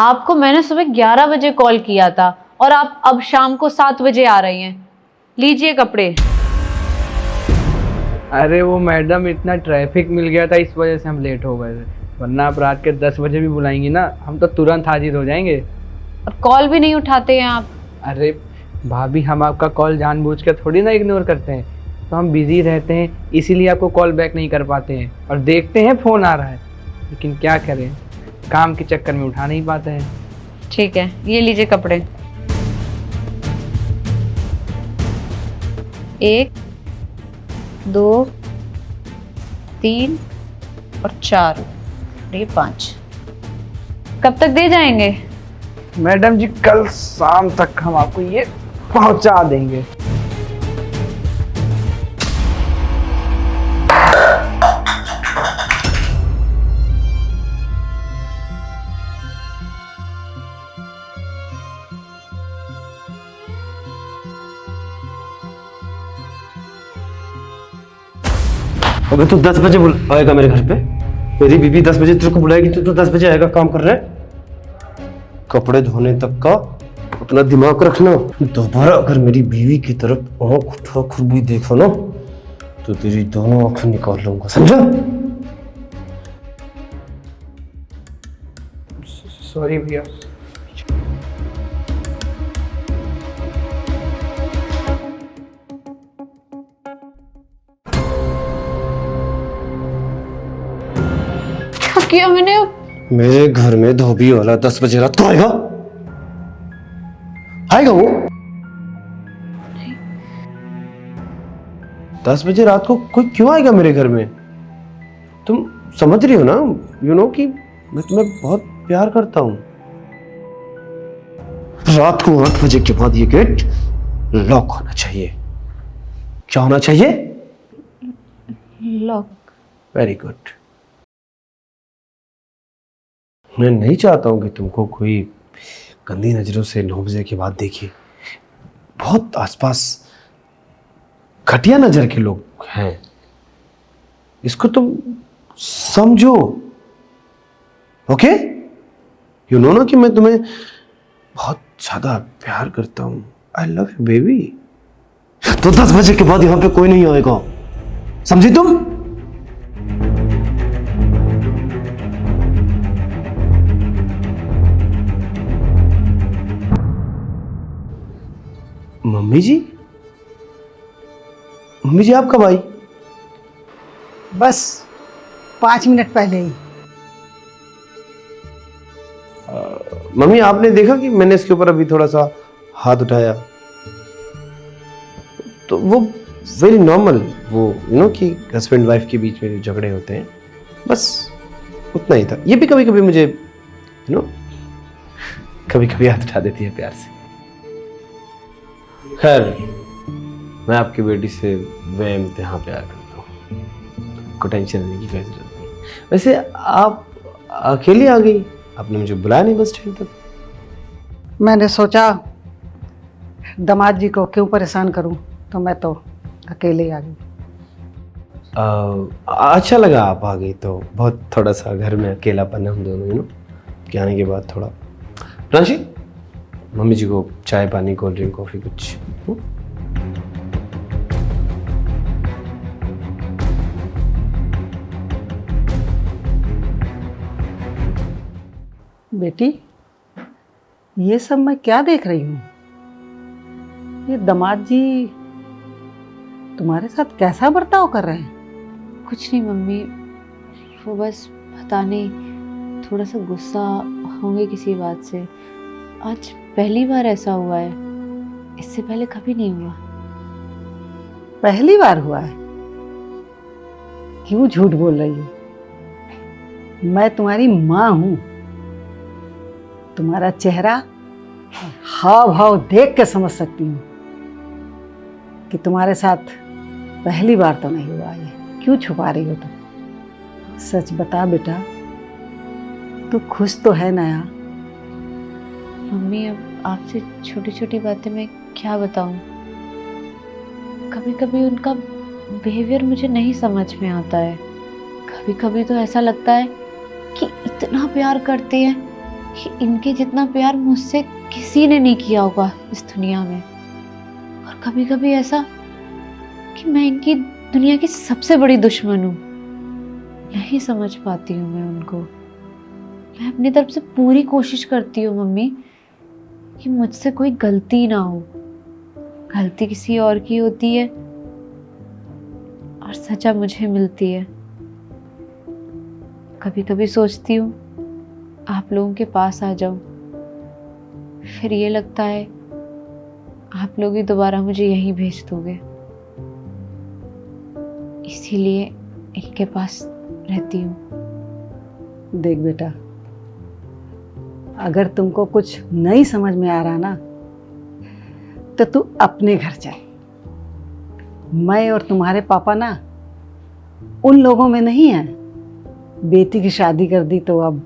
आपको मैंने सुबह 11 बजे कॉल किया था और आप अब शाम को 7 बजे आ रही हैं। लीजिए कपड़े। अरे वो मैडम, इतना ट्रैफिक मिल गया था, इस वजह से हम लेट हो गए थे। वरना आप रात के 10 बजे भी बुलाएंगी ना, हम तो तुरंत हाजिर हो जाएंगे। और कॉल भी नहीं उठाते हैं आप। अरे भाभी, हम आपका कॉल जानबूझ कर थोड़ी ना इग्नोर करते हैं, तो हम बिजी रहते हैं, इसीलिए आपको कॉल बैक नहीं कर पाते हैं। और देखते हैं फ़ोन आ रहा है, लेकिन क्या करें, काम के चक्कर में उठा नहीं पाते हैं। ठीक है, ये लीजिए कपड़े। 1 2 3 और 4 और ये 5। कब तक दे जाएंगे? मैडम जी, कल शाम तक हम आपको ये पहुंचा देंगे। अबे तू 10 बजे आएगा मेरे घर पे? मेरी बीबी 10 बजे तेरे को बुलाएगी तो तू 10 बजे आएगा? काम कर रहा है? कपड़े धोने तक का अपना दिमाग रखना। दोबारा अगर मेरी बीवी की तरफ आँख उठा कर भी देखो ना तो तेरी दोनों आंखें निकाल लूंगा, समझा? सॉरी भैया। क्या किया मैंने? मेरे घर में धोबी वाला 10 बजे रात को आएगा? आएगा वो? 10 बजे रात को कोई क्यों आएगा मेरे घर में? तुम समझ रही हो ना, यू नो कि मैं तुम्हें बहुत प्यार करता हूं। रात को 8 बजे के बाद ये गेट लॉक होना चाहिए। क्या होना चाहिए? लॉक। Very good. मैं नहीं चाहता हूं कि तुमको कोई गंदी नजरों से 9 बजे के बाद देखे। बहुत आसपास घटिया नजर के लोग हैं, इसको तुम समझो। ओके? यू नो ना कि मैं तुम्हें बहुत ज्यादा प्यार करता हूं। I love you baby. तो 10 बजे के बाद यहां पे कोई नहीं आएगा, समझी तुम? मम्मी जी, मम्मी जी आप कब आई? बस 5 मिनट पहले ही। मम्मी, आपने देखा कि मैंने इसके ऊपर अभी थोड़ा सा हाथ उठाया? तो वो वेरी नॉर्मल, वो यू नो कि हस्बैंड वाइफ के बीच में झगड़े होते हैं, बस उतना ही था। ये भी कभी कभी मुझे यू नो कभी कभी हाथ उठा देती है प्यार से। खैर, मैं आपकी बेटी से बेइंतहा प्यार करता हूँ, को टेंशन लेने की कोई जरूरत नहीं। वैसे आप अकेली आ गई, आपने मुझे बुलाया नहीं बस टाइम तक। मैंने सोचा दामाद जी को क्यों परेशान करूं, तो मैं तो अकेले आ गई। अच्छा लगा आप आ गई, तो बहुत थोड़ा सा घर में अकेलापन है हम दोनों, यू नो कि आने के बाद थोड़ा। प्रांशी, मम्मी जी को चाय पानी कोल्ड ड्रिंक कॉफी कुछ? बेटी, ये सब मैं क्या देख रही हूँ? ये दामाद जी तुम्हारे साथ कैसा बर्ताव कर रहे हैं? कुछ नहीं मम्मी, वो बस पता नहीं थोड़ा सा गुस्सा होंगे किसी बात से। आज पहली बार ऐसा हुआ है, इससे पहले कभी नहीं हुआ। पहली बार हुआ है? क्यों झूठ बोल रही हो? मैं तुम्हारी माँ हूं। तुम्हारा चेहरा हाव भाव देख के समझ सकती हूँ कि तुम्हारे साथ पहली बार तो नहीं हुआ ये। क्यों छुपा रही हो तुम? सच बता बेटा, तू खुश तो है ना यार? मम्मी, अब आपसे छोटी छोटी बातें मैं क्या बताऊं। कभी कभी उनका बिहेवियर मुझे नहीं समझ में आता है। कभी कभी तो ऐसा लगता है कि इतना प्यार करते हैं कि इनके जितना प्यार मुझसे किसी ने नहीं किया होगा इस दुनिया में। और कभी कभी ऐसा कि मैं इनकी दुनिया की सबसे बड़ी दुश्मन हूँ। नहीं समझ पाती हूँ मैं उनको। मैं अपनी तरफ से पूरी कोशिश करती हूँ मम्मी कि मुझसे कोई गलती ना हो। गलती किसी और की होती है और सजा मुझे मिलती है। कभी कभी सोचती हूँ आप लोगों के पास आ जाऊं, फिर ये लगता है आप लोग ही दोबारा मुझे यहीं भेज दोगे, इसीलिए इनके पास रहती हूँ। देख बेटा, अगर तुमको कुछ नहीं समझ में आ रहा ना तो तू अपने घर चल। मैं और तुम्हारे पापा ना उन लोगों में नहीं है। बेटी की शादी कर दी तो अब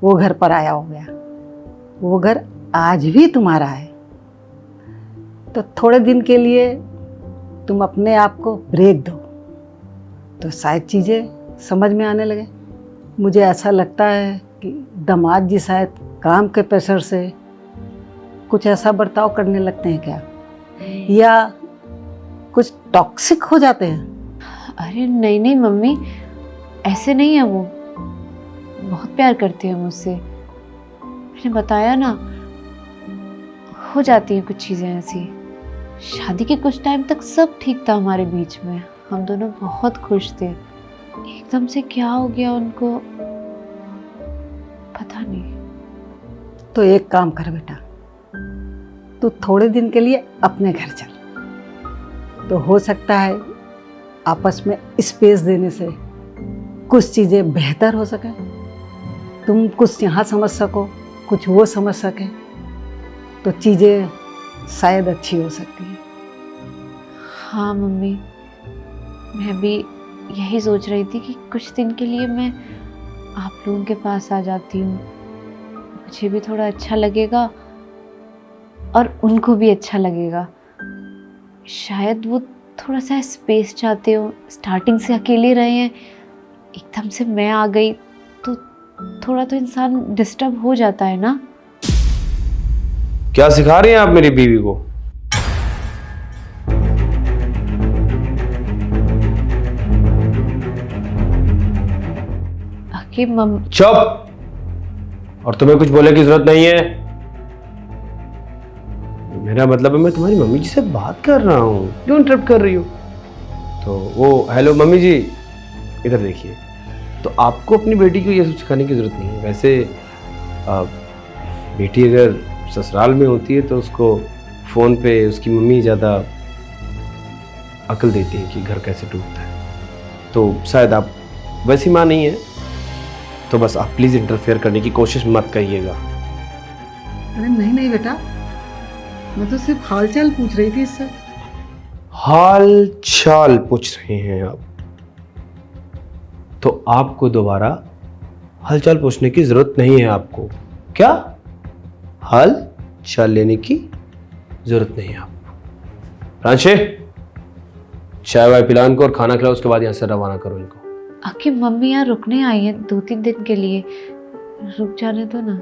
वो घर पर आया हो गया। वो घर आज भी तुम्हारा है। तो थोड़े दिन के लिए तुम अपने आप को ब्रेक दो तो शायद चीज़ें समझ में आने लगे। मुझे ऐसा लगता है कि दामाद जी शायद काम के प्रेशर से कुछ ऐसा बर्ताव करने लगते हैं क्या, या कुछ टॉक्सिक हो जाते हैं। अरे नहीं नहीं मम्मी, ऐसे नहीं है। वो बहुत प्यार करते हैं मुझसे। मैंने बताया ना, हो जाती हैं कुछ चीज़ें ऐसी। शादी के कुछ टाइम तक सब ठीक था हमारे बीच में, हम दोनों बहुत खुश थे। एकदम से क्या हो गया उनको पता नहीं। तो एक काम कर बेटा, तू थोड़े दिन के लिए अपने घर चल। तो हो सकता है आपस में स्पेस देने से कुछ चीज़ें बेहतर हो सके। तुम कुछ यहाँ समझ सको, कुछ वो समझ सके, तो चीज़ें शायद अच्छी हो सकती हैं। हाँ मम्मी, मैं भी यही सोच रही थी कि कुछ दिन के लिए मैं आप लोगों के पास आ जाती हूँ। मुझे भी थोड़ा अच्छा लगेगा और उनको भी अच्छा लगेगा। शायद वो थोड़ा सा स्पेस चाहते हो। स्टार्टिंग से अकेले रहे हैं, एकदम से मैं आ गई तो थोड़ा तो इंसान डिस्टर्ब हो जाता है ना। क्या सिखा रही हैं आप मेरी बीवी को? कि चुप! और तुम्हें कुछ बोलने की जरूरत नहीं है। मेरा मतलब है मैं तुम्हारी मम्मी जी से बात कर रहा हूँ, क्यों इंटरप्ट कर रही हो? तो वो हेलो मम्मी जी, इधर देखिए। तो आपको अपनी बेटी को ये सब सिखाने की जरूरत नहीं है। वैसे बेटी अगर ससुराल में होती है तो उसको फ़ोन पे उसकी मम्मी ज़्यादा अकल देती है कि घर कैसे टूटता है। तो शायद आप वैसी माँ नहीं है, तो बस आप प्लीज़ इंटरफेयर करने की कोशिश मत करिएगा। अरे नहीं नहीं बेटा, मैं तो सिर्फ हाल चाल पूछ रही थी इससे। हाल चाल पूछ रहे हैं आप? तो आपको दोबारा हाल चाल पूछने की जरूरत नहीं है। आपको क्या हाल चाल लेने की जरूरत नहीं है आपको। प्रांशे, चाय वाय पिला इनको और खाना खिलाओ, उसके बाद यहाँ से रवाना करो इनको। आखिर मम्मी यहाँ रुकने आई है 2-3 दिन के लिए, रुक जाने दो ना।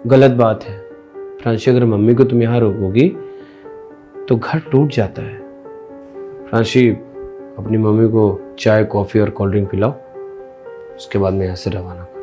गलत बात है प्रांशी, अगर मम्मी को तुम यहाँ रोकोगी तो घर टूट जाता है। प्रांशी, अपनी मम्मी को चाय कॉफ़ी और कोल्ड ड्रिंक पिलाओ, उसके बाद मैं यहाँ से रवाना करूँ।